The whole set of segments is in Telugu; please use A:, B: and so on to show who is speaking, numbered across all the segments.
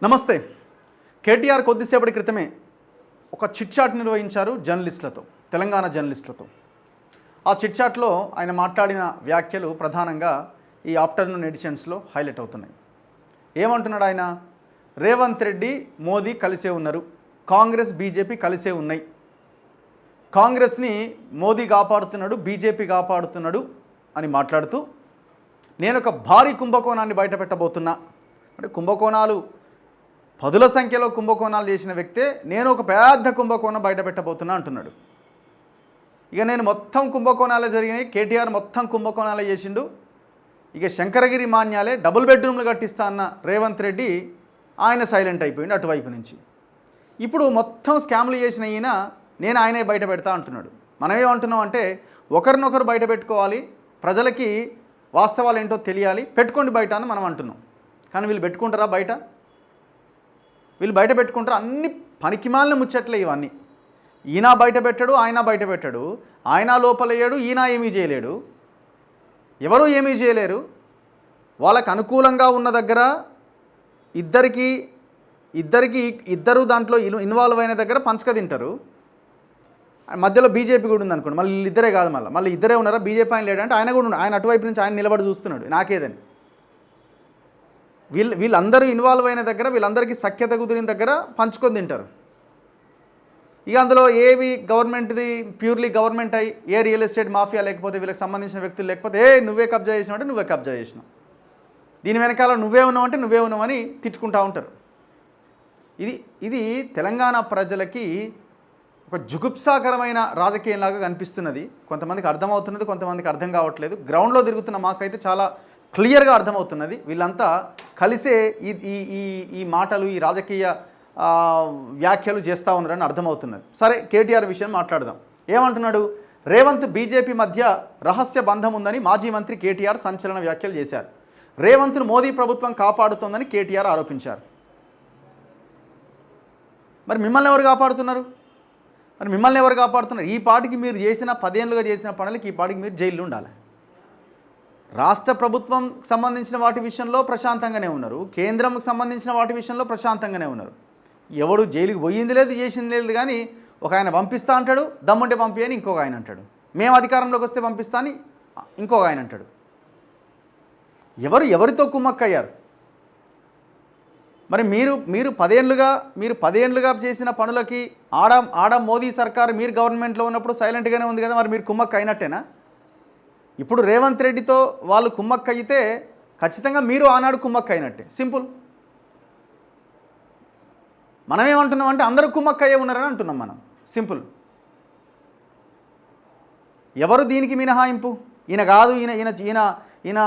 A: నమస్తే. కేటీఆర్ కొద్దిసేపటి క్రితమే ఒక చిట్ చాట్ నిర్వహించారు జర్నలిస్టులతో, తెలంగాణ జర్నలిస్టులతో. ఆ చిట్ చాట్లో ఆయన మాట్లాడిన వ్యాఖ్యలు ప్రధానంగా ఈ ఆఫ్టర్నూన్ ఎడిషన్స్లో హైలైట్ అవుతున్నాయి. ఏమంటున్నాడు ఆయన? రేవంత్ రెడ్డి మోదీ కలిసే ఉన్నారు, కాంగ్రెస్ బీజేపీ కలిసే ఉన్నాయి, కాంగ్రెస్ని మోదీ కాపాడుతున్నాడు, బీజేపీ కాపాడుతున్నాడు అని మాట్లాడుతూ, నేను ఒక భారీ కుంభకోణాన్ని బయటపెట్టబోతున్నా. అంటే కుంభకోణాలు పదుల సంఖ్యలో కుంభకోణాలు చేసిన వ్యక్తే నేను ఒక పెద్ద కుంభకోణం బయటపెట్టబోతున్నా అంటున్నాడు. ఇక నేను మొత్తం కుంభకోణాలే జరిగినాయి, కేటీఆర్ మొత్తం కుంభకోణాలే చేసిండు, ఇక శంకరగిరి మాన్యాలే డబుల్ బెడ్రూమ్లు కట్టిస్తా అన్న రేవంత్ రెడ్డి ఆయన సైలెంట్ అయిపోయింది అటువైపు నుంచి. ఇప్పుడు మొత్తం స్కామ్లు చేసిన ఈయన నేను ఆయనే బయట పెడతా అంటున్నాడు. మనమేమంటున్నాం అంటే ఒకరినొకరు బయట పెట్టుకోవాలి, ప్రజలకి వాస్తవాలు ఏంటో తెలియాలి, పెట్టుకోండి బయట అని మనం అంటున్నాం. కానీ వీళ్ళు పెట్టుకుంటారా బయట? వీళ్ళు బయట పెట్టుకుంటారు. అన్ని పనికిమాలిన ముచ్చట్లే ఇవన్నీ. ఈయన బయట పెట్టాడు, ఆయన బయట పెట్టాడు, ఆయన లోపలయ్యాడు, ఈయన ఏమీ చేయలేడు, ఎవరూ ఏమీ చేయలేరు. వాళ్ళకు అనుకూలంగా ఉన్న దగ్గర ఇద్దరు దాంట్లో ఇన్వాల్వ్ అయిన దగ్గర పంచక తింటారు. మధ్యలో బీజేపీ కూడా ఉందనుకోండి, మళ్ళీ ఇద్దరే కాదు, మళ్ళీ ఇద్దరే ఉన్నారా, బీజేపీ ఆయన లేడంటే ఆయన కూడా ఉన్నాడు, ఆయన అటువైపు నుంచి ఆయన నిలబడి చూస్తున్నాడు నాకేదని. వీళ్ళందరూ ఇన్వాల్వ్ అయిన దగ్గర, వీళ్ళందరికీ సఖ్యత కుదిరిన దగ్గర పంచుకొని తింటారు. ఇక అందులో ఏవి గవర్నమెంట్ది ప్యూర్లీ గవర్నమెంట్ అయ్యి ఏ రియల్ ఎస్టేట్ మాఫియా లేకపోతే వీళ్ళకి సంబంధించిన వ్యక్తులు లేకపోతే నువ్వే కబ్జా చేసినావు అంటే నువ్వే కబ్జా చేసినావు, దీని వెనకాల నువ్వే ఉన్నావు అంటే నువ్వే ఉన్నావని తిట్టుకుంటూ ఉంటారు. ఇది తెలంగాణ ప్రజలకి ఒక జుగుప్సాకరమైన రాజకీయంలాగా కనిపిస్తున్నది. కొంతమందికి అర్థమవుతున్నది, కొంతమందికి అర్థం కావట్లేదు. గ్రౌండ్లో తిరుగుతున్న మాకైతే చాలా క్లియర్గా అర్థమవుతున్నది. వీళ్ళంతా కలిసే ఈ మాటలు, ఈ రాజకీయ వ్యాఖ్యలు చేస్తూ ఉన్నారని అర్థమవుతున్నది. సరే, కేటీఆర్ విషయం మాట్లాడదాం. ఏమంటున్నాడు? రేవంత్ బీజేపీ మధ్య రహస్య బంధం ఉందని మాజీ మంత్రి కేటీఆర్ సంచలన వ్యాఖ్యలు చేశారు. రేవంత్ను మోదీ ప్రభుత్వం కాపాడుతోందని కేటీఆర్ ఆరోపించారు. మరి మిమ్మల్ని ఎవరు కాపాడుతున్నారు? ఈ పాటికి మీరు చేసిన 10 ఏళ్ళుగా చేసిన పనులకి ఈ పాటికి మీరు జైల్లో ఉండాలి. రాష్ట్ర ప్రభుత్వం సంబంధించిన వాటి విషయంలో ప్రశాంతంగానే ఉన్నారు, కేంద్రంకి సంబంధించిన వాటి విషయంలో ప్రశాంతంగానే ఉన్నారు. ఎవడు జైలుకి పోయింది లేదు, చేసింది లేదు. కానీ ఒక ఆయన పంపిస్తా అంటాడు, దమ్ముంటే పంపి అని ఇంకొక ఆయన అంటాడు, మేము అధికారంలోకి వస్తే పంపిస్తా అని ఇంకొక ఆయన అంటాడు. ఎవరితో కుమ్మక్కయ్యారు? మరి మీరు 10 ఏళ్ళుగా చేసిన పనులకి ఆడ మోదీ సర్కారు మీరు గవర్నమెంట్లో ఉన్నప్పుడు సైలెంట్గానే ఉంది కదా, మరి మీరు కుమ్మక్క అయినట్టేనా? ఇప్పుడు రేవంత్ రెడ్డితో వాళ్ళు కుమ్మక్క అయితే ఖచ్చితంగా మీరు ఆనాడు కుమ్మక్క అయినట్టే. సింపుల్. మనమేమంటున్నాం అంటే అందరూ కుమ్మక్క అయ్యే ఉన్నారని అంటున్నాం మనం. సింపుల్. ఎవరు దీనికి మినహాయింపు? ఈయన కాదు, ఈయన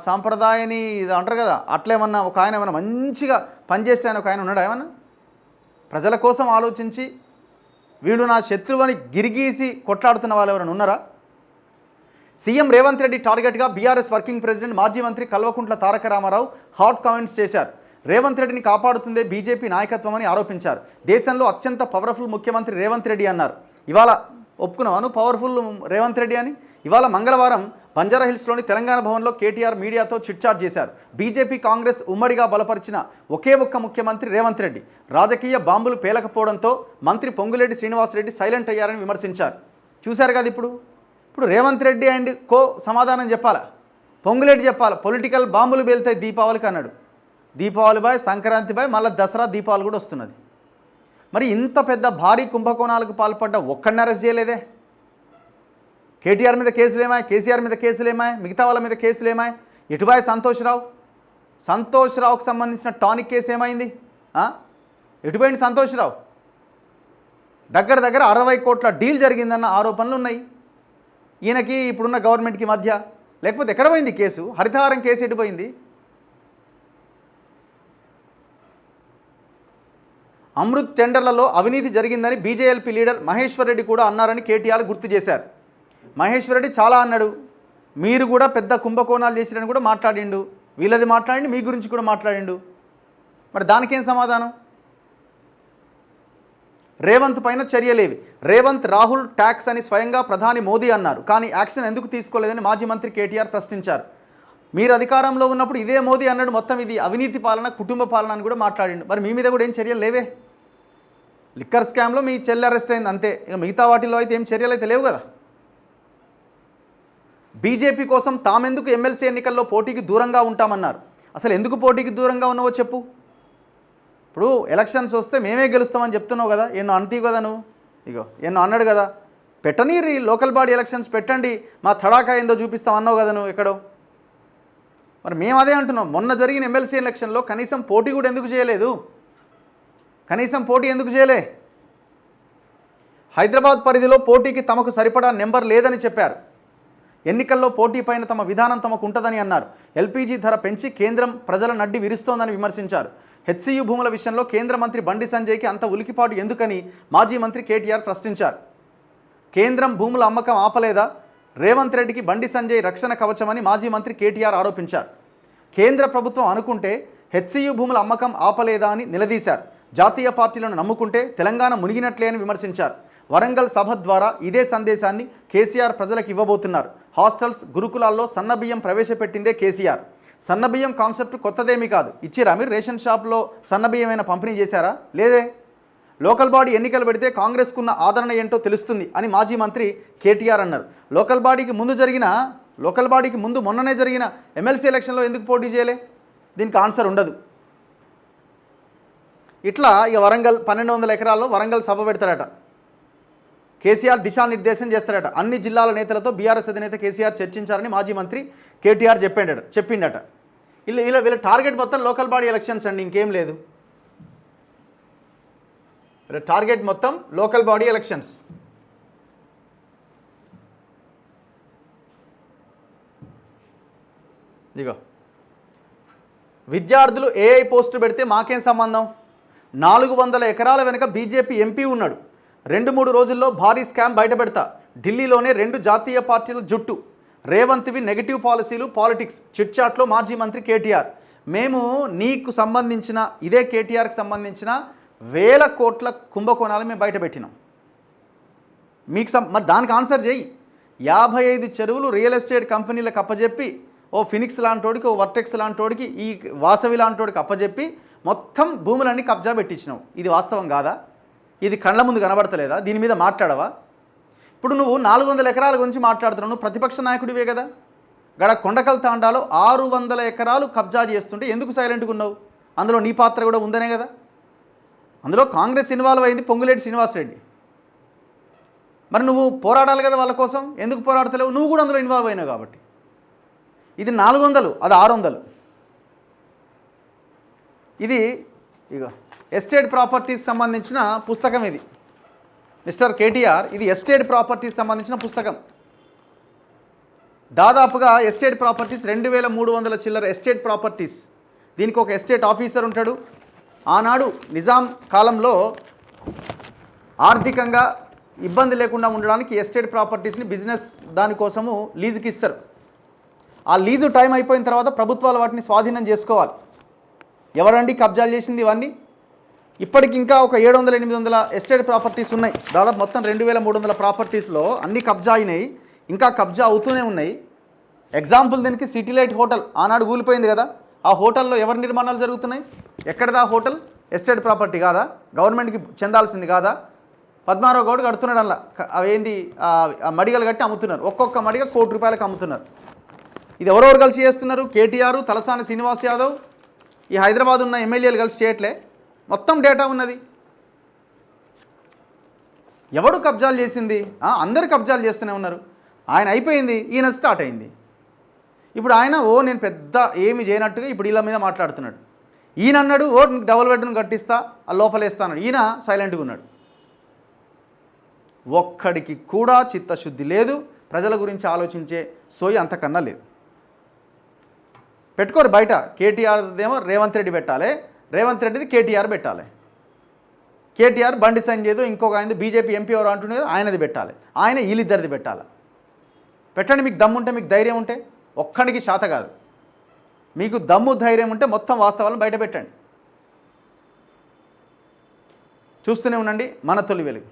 A: సాంప్రదాయాన్ని ఇది అంటారు కదా, అట్లేమన్నా ఒక ఆయన ఏమన్నా మంచిగా పనిచేస్తే ఆయన ఒక ఆయన ఉన్నాడా? ఏమన్నా ప్రజల కోసం ఆలోచించి వీడు నా శత్రువు అని గిరిగీసి కొట్లాడుతున్న వాళ్ళు ఎవరైనా ఉన్నారా? సీఎం రేవంత్ రెడ్డి టార్గెట్గా బీఆర్ఎస్ వర్కింగ్ ప్రెసిడెంట్ మాజీ మంత్రి కల్వకుంట్ల తారక రామారావు హాట్ కామెంట్స్ చేశారు. రేవంత్ రెడ్డిని కాపాడుతుందే బీజేపీ నాయకత్వం అని ఆరోపించారు. దేశంలో అత్యంత పవర్ఫుల్ ముఖ్యమంత్రి రేవంత్ రెడ్డి అన్నారు. ఇవాళ ఒప్పుకున్నాను పవర్ఫుల్ రేవంత్ రెడ్డి అని. ఇవాళ మంగళవారం బంజారాహిల్స్లోని తెలంగాణ భవన్లో కేటీఆర్ మీడియాతో చిట్చాట్ చేశారు. బీజేపీ కాంగ్రెస్ ఉమ్మడిగా బలపరిచిన ఒకే ఒక్క ముఖ్యమంత్రి రేవంత్ రెడ్డి. రాజకీయ బాంబులు పేలకపోవడంతో మంత్రి పొంగులేటి శ్రీనివాసరెడ్డి సైలెంట్ అయ్యారని విమర్శించారు. చూశారు కదా, ఇప్పుడు రేవంత్ రెడ్డి అండ్ కో సమాధానం చెప్పాలా? పొంగులేటి చెప్పాలి. పొలిటికల్ బాంబులు పేలుతాయి దీపావళికి అన్నాడు. దీపావళి బాయ్, సంక్రాంతి బాయ్, మళ్ళీ దసరా దీపావళి కూడా వస్తున్నది. మరి ఇంత పెద్ద భారీ కుంభకోణాలకు పాల్పడ్డ ఒక్కడిని అరెస్ట్ చేయలేదే? కేటీఆర్ మీద కేసులేమాయి, కేసీఆర్ మీద కేసులేమాయి, మిగతా వాళ్ళ మీద కేసులేమాయి? ఎటుబాయ్ సంతోష్ రావుకు సంబంధించిన టానిక్ కేసు ఏమైంది? ఎటుపోయింది సంతోష్ రావు? దగ్గర 60 కోట్ల డీల్ జరిగిందన్న ఆరోపణలు ఉన్నాయి ఈయనకి ఇప్పుడున్న గవర్నమెంట్కి మధ్య. లేకపోతే ఎక్కడ పోయింది కేసు? హరితహారం కేసు ఎటుపోయింది? అమృత్ టెండర్లలో అవినీతి జరిగిందని బీజేఎల్పీ లీడర్ మహేశ్వర్ రెడ్డి కూడా అన్నారని కేటీఆర్ గుర్తు చేశారు. మహేశ్వర్ రెడ్డి చాలా అన్నాడు, మీరు కూడా పెద్ద కుంభకోణాలు చేసిరని కూడా మాట్లాడిండు, వీళ్ళది మాట్లాడిండు, మీ గురించి కూడా మాట్లాడిండు. మరి దానికేం సమాధానం? రేవంత్ పైన చర్యలేవి. రేవంత్ రాహుల్ ట్యాక్స్ అని స్వయంగా ప్రధాని మోదీ అన్నారు, కానీ యాక్షన్ ఎందుకు తీసుకోలేదని మాజీ మంత్రి కేటీఆర్ ప్రశ్నించారు. మీరు అధికారంలో ఉన్నప్పుడు ఇదే మోదీ అన్నాడు మొత్తం ఇది అవినీతి పాలన, కుటుంబ పాలన అని కూడా మాట్లాడిండు. మరి మీ మీద కూడా ఏం చర్యలు లేవే? లిక్కర్ స్కామ్లో మీ చెల్లి అరెస్ట్ అయింది అంతే, ఇక మిగతా వాటిల్లో అయితే ఏం చర్యలు అయితే లేవు కదా. బీజేపీ కోసం తామెందుకు ఎమ్మెల్సీ ఎన్నికల్లో పోటీకి దూరంగా ఉంటామన్నారు. అసలు ఎందుకు పోటీకి దూరంగా ఉన్నావో చెప్పు. ఇప్పుడు ఎలక్షన్స్ వస్తే మేమే గెలుస్తామని చెప్తున్నావు కదా, ఎన్నో అంటీవి కదా నువ్వు. ఇగో ఎన్నో అన్నాడు కదా, పెట్టనీరి లోకల్ బాడీ ఎలక్షన్స్ పెట్టండి, మా తడాకా ఏందో చూపిస్తాం అన్నావు కదా నువ్వు ఎక్కడో. మరి మేము అదే అంటున్నాం, మొన్న జరిగిన ఎమ్మెల్సీ ఎలక్షన్లో కనీసం పోటీ కూడా ఎందుకు చేయలేదు? కనీసం పోటీ ఎందుకు చేయలే? హైదరాబాద్ పరిధిలో పోటీకి తమకు సరిపడా నెంబర్ లేదని చెప్పారు. ఎన్నికల్లో పోటీ పైన తమ విధానం తమకు ఉంటుందని అన్నారు. ఎల్పీజీ ధర పెంచి కేంద్రం ప్రజల నడ్డి విరుస్తోందని విమర్శించారు. హెచ్సియు భూముల విషయంలో కేంద్ర మంత్రి బండి సంజయ్కి అంత ఉలికిపాటు ఎందుకని మాజీ మంత్రి కేటీఆర్ ప్రశ్నించారు. కేంద్రం భూముల అమ్మకం ఆపలేదా? రేవంత్ రెడ్డికి బండి సంజయ్ రక్షణ కవచమని మాజీ మంత్రి కేటీఆర్ ఆరోపించారు. కేంద్ర ప్రభుత్వం అనుకుంటే హెచ్సియు భూముల అమ్మకం ఆపలేదా అని నిలదీశారు. జాతీయ పార్టీలను నమ్ముకుంటే తెలంగాణ మునిగినట్లే అని విమర్శించారు. వరంగల్ సభ ద్వారా ఇదే సందేశాన్ని కేసీఆర్ ప్రజలకు ఇవ్వబోతున్నారు. హాస్టల్స్, గురుకులాల్లో సన్నబియ్యం ప్రవేశపెట్టిందే కేసీఆర్. సన్నబియ్యం కాన్సెప్ట్ కొత్తదేమీ కాదు. ఇచ్చిరా మీరు రేషన్ షాప్లో సన్నబియ్యమైన పంపిణీ చేశారా? లేదే. లోకల్ బాడీ ఎన్నికలు పెడితే కాంగ్రెస్కున్న ఆదరణ ఏంటో తెలుస్తుంది అని మాజీ మంత్రి కేటీఆర్ అన్నారు. లోకల్ బాడీకి ముందు మొన్ననే జరిగిన ఎమ్మెల్సీ ఎలక్షన్లో ఎందుకు పోటీ చేయలే? దీనికి ఆన్సర్ ఉండదు. ఇట్లా ఇక వరంగల్ 1200 ఎకరాల్లో వరంగల్ సభ పెడతారట. కేసీఆర్ దిశానిర్దేశం చేస్తారట. అన్ని జిల్లాల నేతలతో బీఆర్ఎస్ అధినేత కేసీఆర్ చర్చించారని మాజీ మంత్రి కేటీఆర్ చెప్పిండట. వీళ్ళ టార్గెట్ మొత్తం లోకల్ బాడీ ఎలక్షన్స్ అండి, ఇంకేం లేదు. టార్గెట్ మొత్తం లోకల్ బాడీ ఎలక్షన్స్. ఇదిగో విద్యార్థులు ఏఐ పోస్టు పెడితే మాకేం సంబంధం? 400 ఎకరాల వెనుక బీజేపీ ఎంపీ ఉన్నాడు. 2-3 రోజుల్లో భారీ స్కామ్ బయటపెడతా. ఢిల్లీలోనే 2 జాతీయ పార్టీల జుట్టు. రేవంత్వి నెగిటివ్ పాలసీలు, పాలిటిక్స్. చిట్చాట్లో మాజీ మంత్రి కేటీఆర్. మేము నీకు సంబంధించిన ఇదే కేటీఆర్కి సంబంధించిన 1000 కోట్ల కుంభకోణాలు మేము బయటపెట్టినాం. మరి దానికి ఆన్సర్ చేయి. 55 చెరువులు రియల్ ఎస్టేట్ కంపెనీలకు అప్పజెప్పి, ఓ ఫినిక్స్ లాంటోడికి, ఓ వర్టెక్స్ లాంటోడికి, ఈ వాసవి లాంటోడికి అప్పజెప్పి మొత్తం భూములన్నీ కబ్జా పెట్టించినావు. ఇది వాస్తవం కాదా? ఇది కళ్ళ ముందు కనబడతలేదా? దీని మీద మాట్లాడవా? ఇప్పుడు నువ్వు 400 ఎకరాల గురించి మాట్లాడుతున్నావు. నువ్వు ప్రతిపక్ష నాయకుడివే కదా. గడ కొండకల్ తాండాలో 600 ఎకరాలు కబ్జా చేస్తుంటే ఎందుకు సైలెంట్గా ఉన్నావు? అందులో నీ పాత్ర కూడా ఉందనే కదా. అందులో కాంగ్రెస్ ఇన్వాల్వ్ అయింది, పొంగులేటి శ్రీనివాసరెడ్డి. మరి నువ్వు పోరాడాలి కదా వాళ్ళ కోసం, ఎందుకు పోరాడతలేవు? నువ్వు కూడా అందులో ఇన్వాల్వ్ అయినావు కాబట్టి. ఇది 400, అది 600. ఇది ఇక ఎస్టేట్ ప్రాపర్టీస్ సంబంధించిన పుస్తకం ఇది. మిస్టర్ కేటీఆర్, ఇది ఎస్టేట్ ప్రాపర్టీస్ సంబంధించిన పుస్తకం. దాదాపుగా ఎస్టేట్ ప్రాపర్టీస్ 2300 చిల్లర ఎస్టేట్ ప్రాపర్టీస్. దీనికి ఒక ఎస్టేట్ ఆఫీసర్ ఉంటాడు. ఆనాడు నిజాం కాలంలో ఆర్థికంగా ఇబ్బంది లేకుండా ఉండడానికి ఎస్టేట్ ప్రాపర్టీస్ని బిజినెస్ దానికోసము లీజుకి ఇస్తారు. ఆ లీజు టైం అయిపోయిన తర్వాత ప్రభుత్వాలు వాటిని స్వాధీనం చేసుకోవాలి. ఎవరండి కబ్జాలు చేసింది ఇవన్నీ? ఇప్పటికి ఇంకా ఒక 700-800 ఎస్టేట్ ప్రాపర్టీస్ ఉన్నాయి. దాదాపు మొత్తం 2300 ప్రాపర్టీస్లో అన్ని కబ్జా అయినాయి, ఇంకా కబ్జా అవుతూనే ఉన్నాయి. ఎగ్జాంపుల్ దీనికి సిటీ లైట్ హోటల్ ఆనాడు కూలిపోయింది కదా. ఆ హోటల్లో ఎవరి నిర్మాణాలు జరుగుతున్నాయి? ఎక్కడిదా హోటల్? ఎస్టేట్ ప్రాపర్టీ కాదా? గవర్నమెంట్కి చెందాల్సింది కాదా? పద్మారావు గౌడ్ కడుతున్నాడు. అలా అవేంది మడిగలు కట్టి అమ్ముతున్నారు. ఒక్కొక్క మడిగ ₹1,00,00,000 అమ్ముతున్నారు. ఇది ఎవరెవరు కలిసి చేస్తున్నారు? కేటీఆర్, తలసాని శ్రీనివాస్ యాదవ్, ఈ హైదరాబాద్ ఉన్న ఎమ్మెల్యేలు కలిసి చేయట్లే. మొత్తం డేటా ఉన్నది. ఎవడు కబ్జాలు చేసింది? అందరు కబ్జాలు చేస్తూనే ఉన్నారు. ఆయన అయిపోయింది, ఈయన స్టార్ట్ అయింది. ఇప్పుడు ఆయన నేను పెద్ద ఏమి చేయనట్టుగా ఇప్పుడు వీళ్ళ మీద మాట్లాడుతున్నాడు. ఈయన అన్నాడు నీకు డబుల్ బెడ్రూమ్ కట్టిస్తా, ఆ లోపలేస్తా అన్నాడు. ఈయన సైలెంట్గా ఉన్నాడు. ఒక్కడికి కూడా చిత్తశుద్ధి లేదు. ప్రజల గురించి ఆలోచించే సోయి అంతకన్నా లేదు. పెట్టుకోరు బయట. కేటీఆర్దేమో రేవంత్ రెడ్డి పెట్టాలి, రేవంత్ రెడ్డిది కేటీఆర్ పెట్టాలి. కేటీఆర్ బండి సంజయ్దో ఇంకొక ఆయనది బీజేపీ ఎంపీ ఎవరు అంటున్నది ఆయనది పెట్టాలి. ఆయన వీళ్ళిద్దరిది పెట్టాలి. పెట్టండి, మీకు దమ్ముంటే, మీకు ధైర్యం ఉంటే. ఒక్కడికి శాత కాదు. మీకు దమ్ము ధైర్యం ఉంటే మొత్తం వాస్తవాలను బయట పెట్టండి. చూస్తూనే ఉండండి మన తొలి వెలుగు.